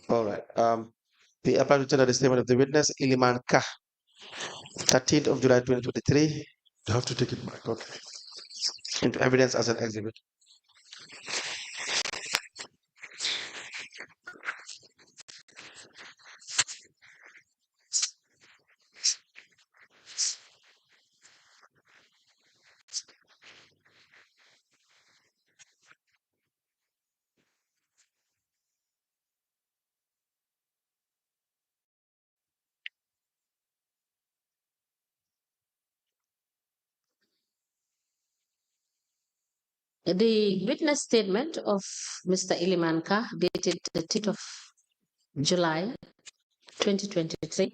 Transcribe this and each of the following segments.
All right. The apply to tender the statement of the witness, Eliman Kah, 13th of July 2023. You have to take it back. Okay. Into evidence as an exhibit. The witness statement of Mr. Eliman Kah, dated the 10th of July 2023,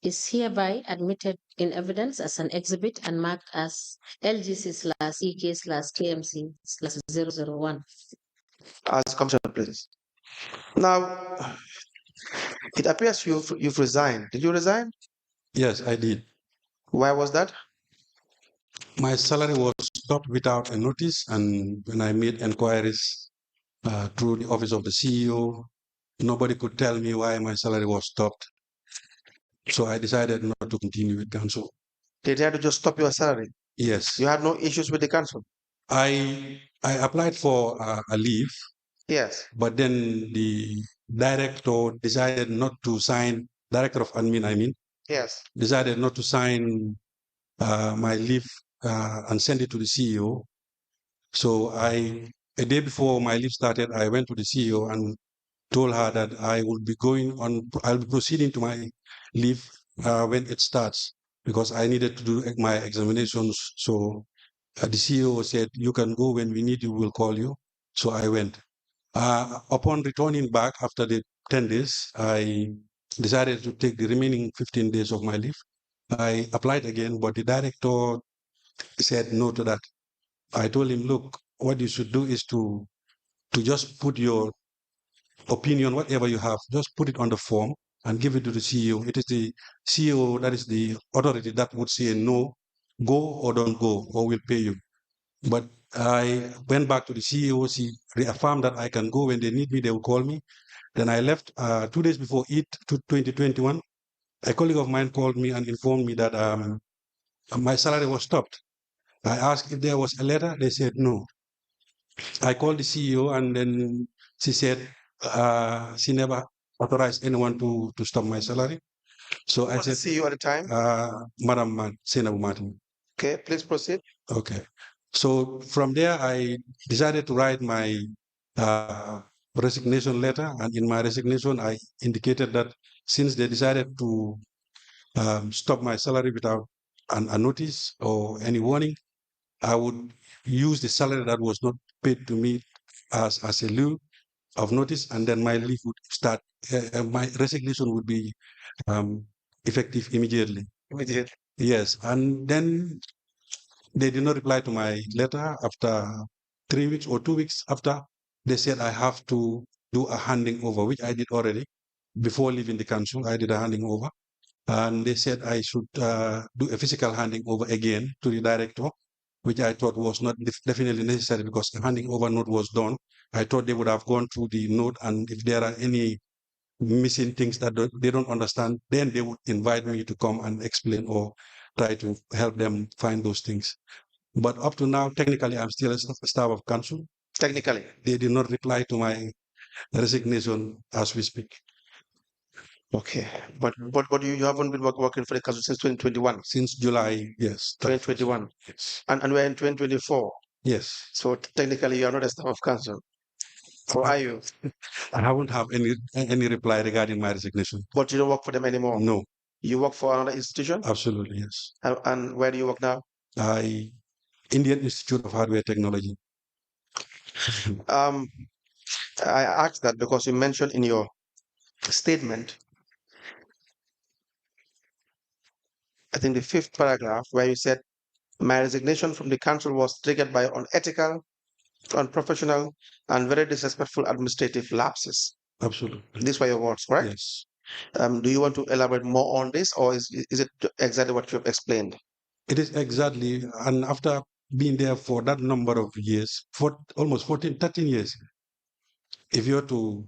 is hereby admitted in evidence as an exhibit and marked as LGC/EK/KMC/001. As Commissioner, please. Now, it appears you've resigned. Did you resign? Yes, I did. Why was that? My salary was stopped without a notice, and when I made inquiries through the office of the CEO, nobody could tell me why my salary was stopped. So I decided not to continue with council. They had to just stop your salary? Yes. You had no issues with the council? I applied for a leave. Yes. But then the director decided not to sign, director of admin, I mean. Yes. Decided not to sign my leave and send it to the CEO. So a day before my leave started, I went to the CEO and told her that I will be I'll be proceeding to my leave when it starts, because I needed to do my examinations. So the CEO said, you can go, when we need you, we'll call you. So I went. Upon returning back after the 10 days, I decided to take the remaining 15 days of my leave. I applied again, but the director said no to that. I told him, look, what you should do is to just put your opinion, whatever you have, just put it on the form and give it to the CEO. It is the CEO that is the authority that would say no, go or don't go, or we'll pay you. But I went back to the CEO. She reaffirmed that I can go when they need me, they will call me. Then I left 2 days before it, 2021. A colleague of mine called me and informed me that my salary was stopped. I asked if there was a letter. They said no. I called the CEO, and then she said she never authorized anyone to stop my salary. So I said, CEO at the time? Madam Senabu Martin. Okay, please proceed. Okay. So from there, I decided to write my resignation letter. And in my resignation, I indicated that since they decided to stop my salary without a notice or any warning, I would use the salary that was not paid to me as a lieu of notice, and then my leave would start. My resignation would be effective immediately. Immediately. Yes, and then they did not reply to my letter after 3 weeks or 2 weeks after. They said I have to do a handing over, which I did already. Before leaving the council, I did a handing over. And they said I should do a physical handing over again to the director, which I thought was not definitely necessary, because the handing over note was done. I thought they would have gone through the note, and if there are any missing things that they don't understand, then they would invite me to come and explain or try to help them find those things. But up to now, technically, I'm still a staff of council. Technically? They did not reply to my resignation as we speak. Okay, but you haven't been working for the council since 2021? Since July, yes. 2021? Yes. And we're in 2024? Yes. So technically, you are not a staff of council. Or are you? I haven't have any reply regarding my resignation. But you don't work for them anymore? No. You work for another institution? Absolutely, yes. And where do you work now? Indian Institute of Hardware Technology. I asked that because you mentioned in your statement, I think the 5th paragraph, where you said, my resignation from the council was triggered by unethical, unprofessional, and very disrespectful administrative lapses. Absolutely. These were your words, correct? Yes. Do you want to elaborate more on this, or is it exactly what you have explained? It is exactly, and after being there for that number of years, for almost 14, 13 years, if you're to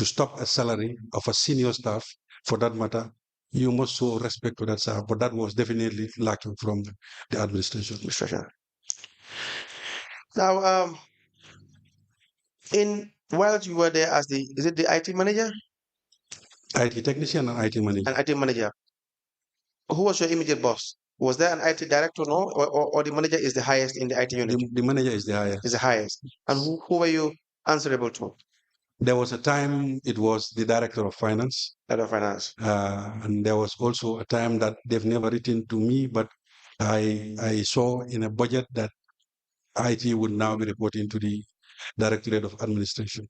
to stop a salary of a senior staff, for that matter, you must show respect to that staff. But that was definitely lacking from the administration. Now, while you were there as is it the IT manager? IT technician and IT manager. An IT manager. Who was your immediate boss? Was there an IT director, no? Or the manager is the highest in the IT unit? The manager is the highest. Is the highest. And who were you answerable to? There was a time it was the director of finance. Director of finance. And there was also a time that they've never written to me, but I saw in a budget that IT would now be reporting to the Directorate of Administration.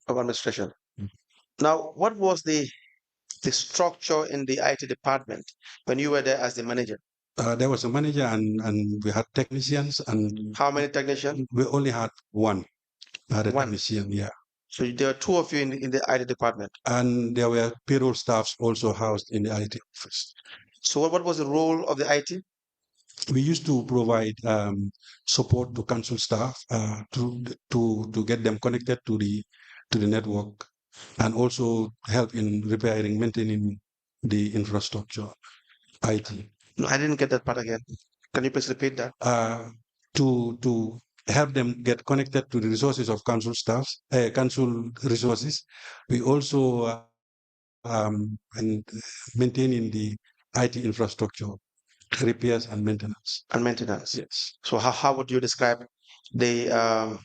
Now, what was the structure in the IT department when you were there as the manager? There was a manager and we had technicians. And how many technicians? We only had one. Technician, yeah. So there were two of you in the IT department? And there were payroll staffs also housed in the IT office. So what was the role of the IT? We used to provide support to council staff to get them connected to the network, and also help in repairing, maintaining the infrastructure, IT. No, I didn't get that part again. Can you please repeat that? To help them get connected to the resources of council staffs, council resources. We also and maintaining the IT infrastructure, repairs and maintenance. And maintenance. Yes. So how would you describe the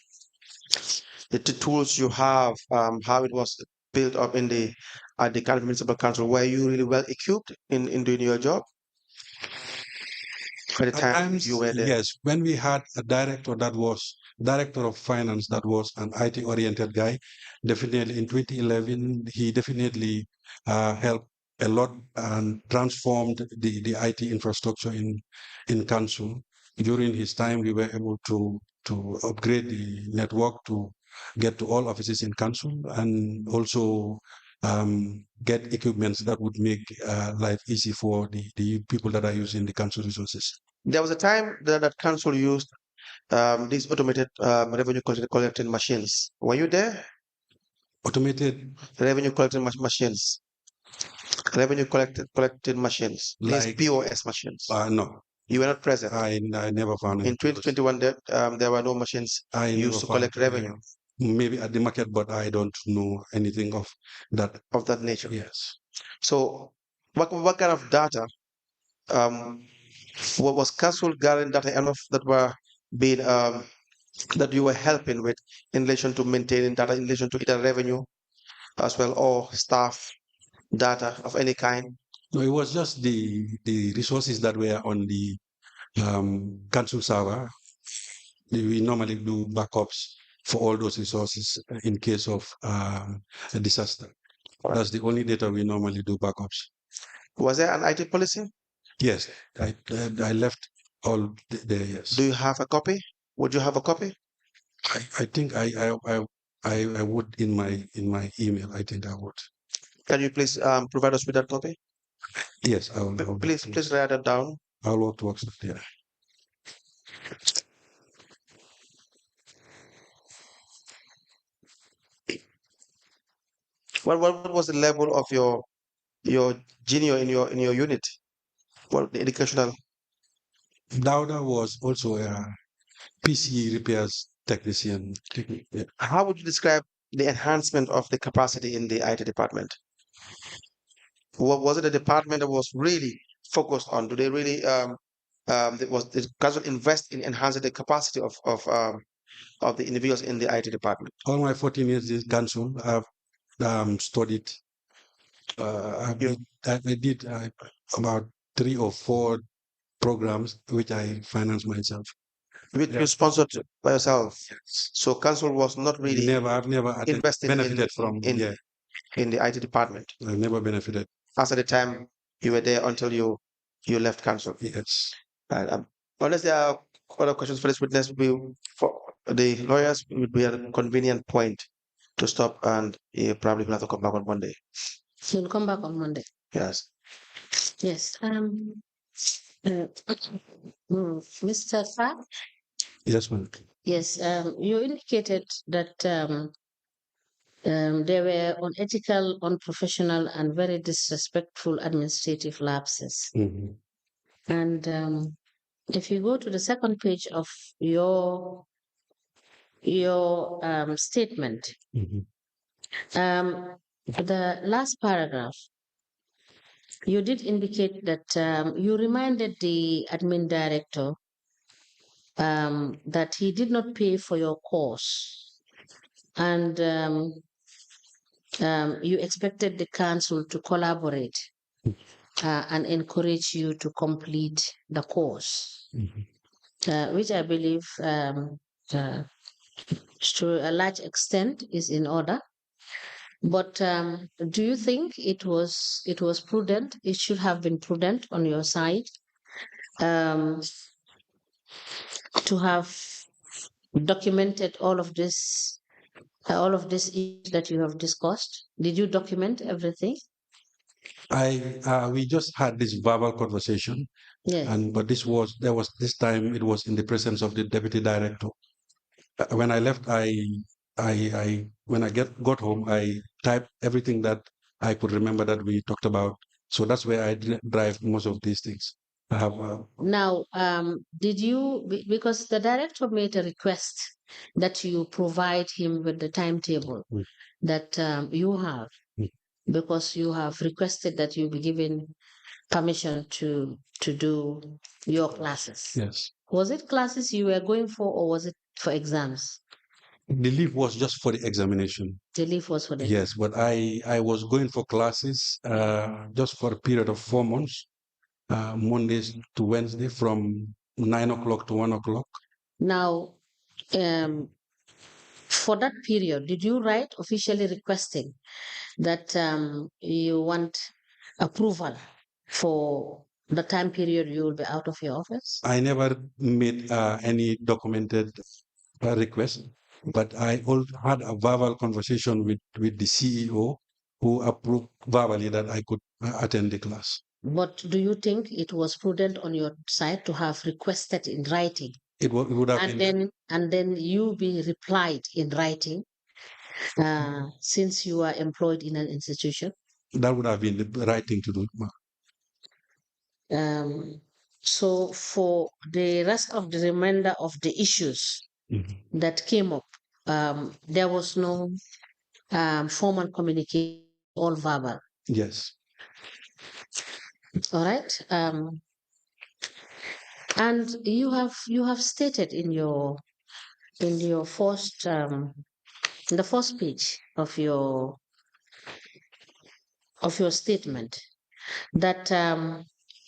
tools you have, how it was built up in the Cardiff Municipal Council? Were you really well equipped in doing your job? By the time you were there? Yes, when we had a director that was director of finance, that was an IT oriented guy, definitely in 2011, he definitely helped a lot and transformed the IT infrastructure in council. During his time, we were able to upgrade the network to get to all offices in council, and also get equipments that would make life easy for the people that are using the council resources. There was a time that council used these automated revenue collecting machines. Were you there? Automated revenue collecting machines. Revenue collecting machines. Like POS machines. No. You were not present. I never found it. In 2021, there were no machines used to collect revenue. Maybe at the market, but I don't know anything of that. Of that nature. Yes. So, what kind of data? What was council gathering data enough that were being that you were helping with in relation to maintaining data, in relation to either revenue as well, or staff data of any kind? No, it was just the resources that were on the council server. We normally do backups for all those resources in case of a disaster. That's the only data we normally do backups. Was there an IT policy? Yes, I left all there. Yes. Do you have a copy? Would you have a copy? I think I would in my email. I think I would. Can you please provide us with that copy? Yes, I will. Please write that down. I'll work towards that. Yeah. What was the level of your junior in your unit? Well, the educational. Dauda was also a PC repairs technician. Yeah. How would you describe the enhancement of the capacity in the IT department? Was it a department that was really focused on? Do they really the council invest in enhancing the capacity of the individuals in the IT department? All my 14 years in council, I've studied. I did about 3 or 4 programs which I financed myself. Which you sponsored by yourself. Yes. So council was not really I've never invested benefited from in the IT department. I've never benefited. As at the time you were there until you left council. Yes. Unless there are other questions for this witness, for the lawyers, it would be a convenient point to stop, and you probably will have to come back on Monday. You'll come back on Monday. Yes. Yes. Mr. Kah? Yes, ma'am. Yes. You indicated that There were unethical, unprofessional, and very disrespectful administrative lapses. And if you go to the second page of your statement, the last paragraph, you did indicate that you reminded the admin director that he did not pay for your course, and you expected the council to collaborate and encourage you to complete the course, which I believe to a large extent is in order. But do you think it was prudent? It should have been prudent on your side to have documented all of this issues that you have discussed. Did you document everything? We just had this verbal conversation, Yes. but this time it was in the presence of the deputy director. When I left, when I got home, I typed everything that I could remember that we talked about. So that's where I drive most of these things. I have Now, did you, because the director made a request that you provide him with the timetable that you have, because you have requested that you be given permission to do your classes. Yes. Was it classes you were going for, or was it for exams? The leave was just for the examination. The leave was for the Yes, but I was going for classes just for a period of 4 months, Mondays to Wednesday from 9 o'clock to 1 o'clock. Now, for that period, did you write officially requesting that you want approval for the time period you will be out of your office? I never made any documented request, but I had a verbal conversation with the CEO who approved verbally that I could attend the class. But do you think it was prudent on your side to have requested in writing? It would have been. And then you be replied in writing, since you are employed in an institution? That would have been the right thing to do. So for the rest of the remainder of the issues that came up, there was no formal communication, all verbal. Yes. All right. And you have stated in your first in the first page of your statement that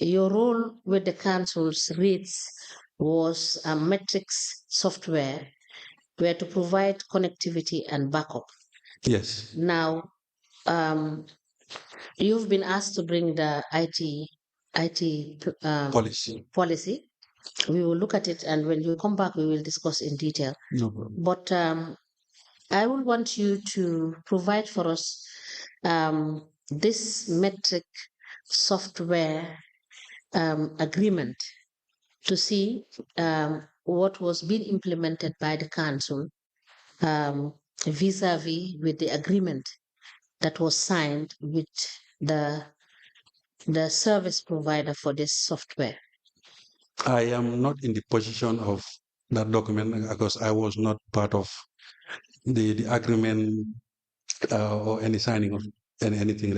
your role with the council's REITs was a metrics software where to provide connectivity and backup. Yes. Now, you've been asked to bring the IT policy. We will look at it, and when you come back, we will discuss in detail. No problem. But I would want you to provide for us this metric software agreement to see what was being implemented by the council vis-a-vis with the agreement that was signed with the service provider for this software. I am not in the position of that document because I was not part of the agreement or any signing of anything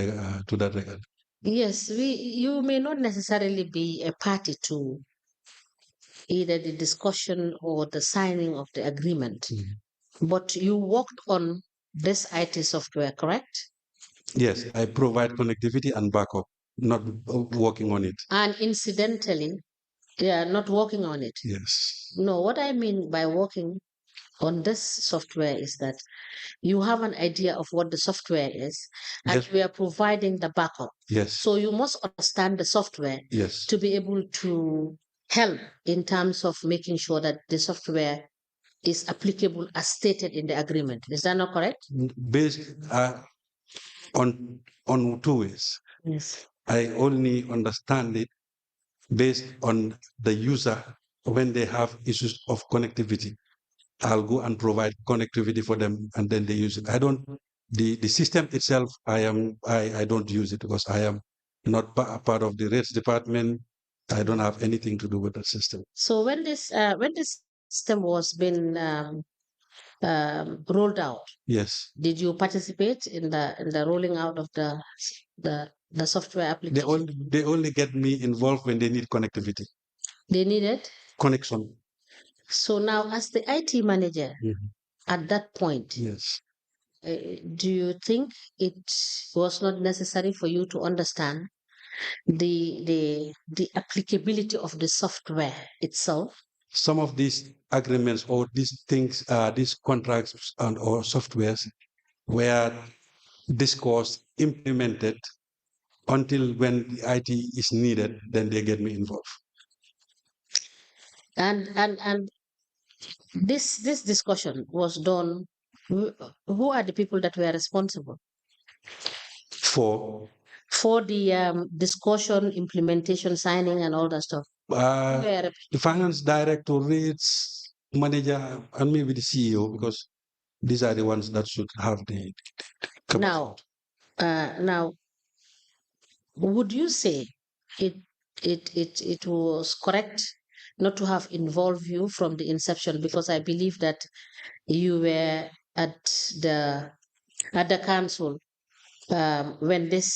to that regard. Yes, you may not necessarily be a party to either the discussion or the signing of the agreement, but you worked on this IT software, correct? Yes, I provide connectivity and backup, not working on it. And incidentally, not working on it. Yes. No, what I mean by working on this software is that you have an idea of what the software is, and Yes. we are providing the backup. Yes. So you must understand the software Yes. to be able to help in terms of making sure that the software is applicable as stated in the agreement. Is that not correct? Based on two ways. Yes. I only understand it based on the user when they have issues of connectivity. I'll go and provide connectivity for them and then they use it. I don't the system itself, I don't use it because I am not part of the rates department. I don't have anything to do with the system. So when this system was being rolled out, Yes. did you participate in the rolling out of the software application? They only get me involved when they need connectivity. They needed connection. So now, as the IT manager at that point, Yes. do you think it was not necessary for you to understand the applicability of the software itself? Some of these agreements or these things, these contracts and or softwares were discussed, implemented until when the IT is needed, then they get me involved. And this discussion was done. Who are the people that were responsible For for the discussion, implementation, signing, and all that stuff? the finance director, rates manager, and maybe the CEO, because these are the ones that should have the capacity. Now, would you say it it was correct not to have involved you from the inception? Because I believe that you were at the at the council when this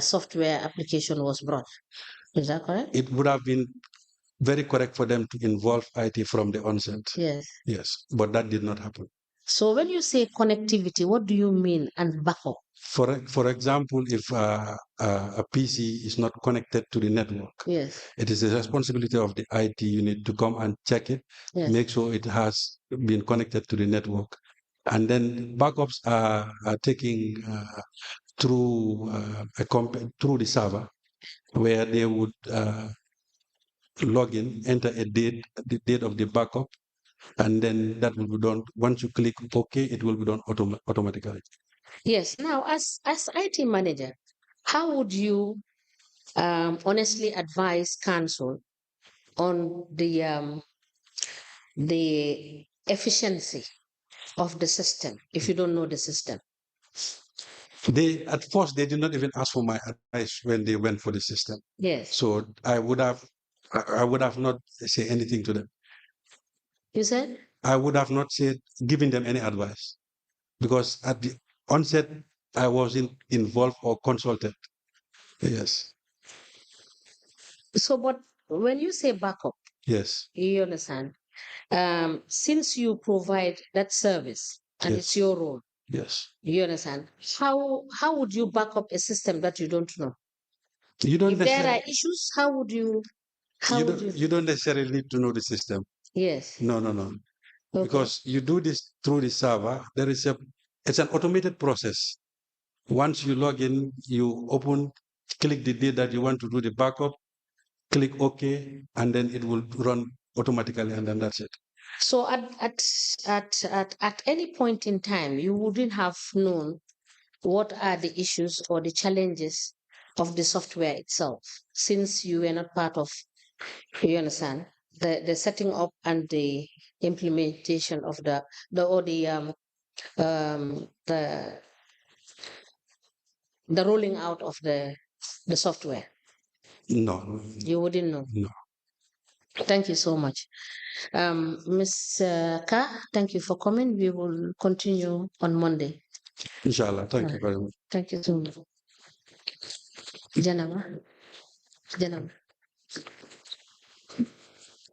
software application was brought. Is that correct? It would have been very correct for them to involve IT from the onset. Yes. Yes, but that did not happen. So when you say connectivity, what do you mean, and backup? For example, if a PC is not connected to the network, Yes. it is the responsibility of the IT unit to come and check it, Yes. make sure it has been connected to the network. And then backups are taking through through the server, where they would log in, enter a date, the date of the backup, and then that will be done. Once you click OK, it will be done automatically. Yes. Now, as IT manager, how would you honestly advise council on the efficiency of the system if you don't know the system? They at first they did not even ask for my advice when they went for the system. Yes. So I would have not say anything to them. You said? I would have not said given them any advice because at the onset I wasn't involved or consulted. Yes. So, but when you say backup, Yes. you understand? Since you provide that service and Yes. it's your role, Yes. you understand? How would you back up a system that you don't know? You don't If there are necessarily issues, how would you? How would you? you don't necessarily need to know the system. Yes. No. Okay. Because you do this through the server. It's an automated process. Once you log in, you open, click the date that you want to do the backup, click OK, and then it will run automatically, and then that's it. So at any point in time, you wouldn't have known what are the issues or the challenges of the software itself, since you were not part of, you understand, the setting up and the implementation of the or um the the rolling out of the software. No. You wouldn't know. No. Thank you so much. Ms. Kah, thank you for coming. We will continue on Monday. Inshallah. Thank you very much. Thank you so much. Janaba.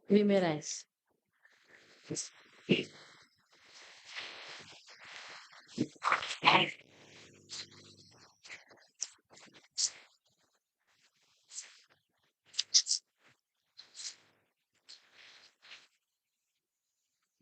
We may rise.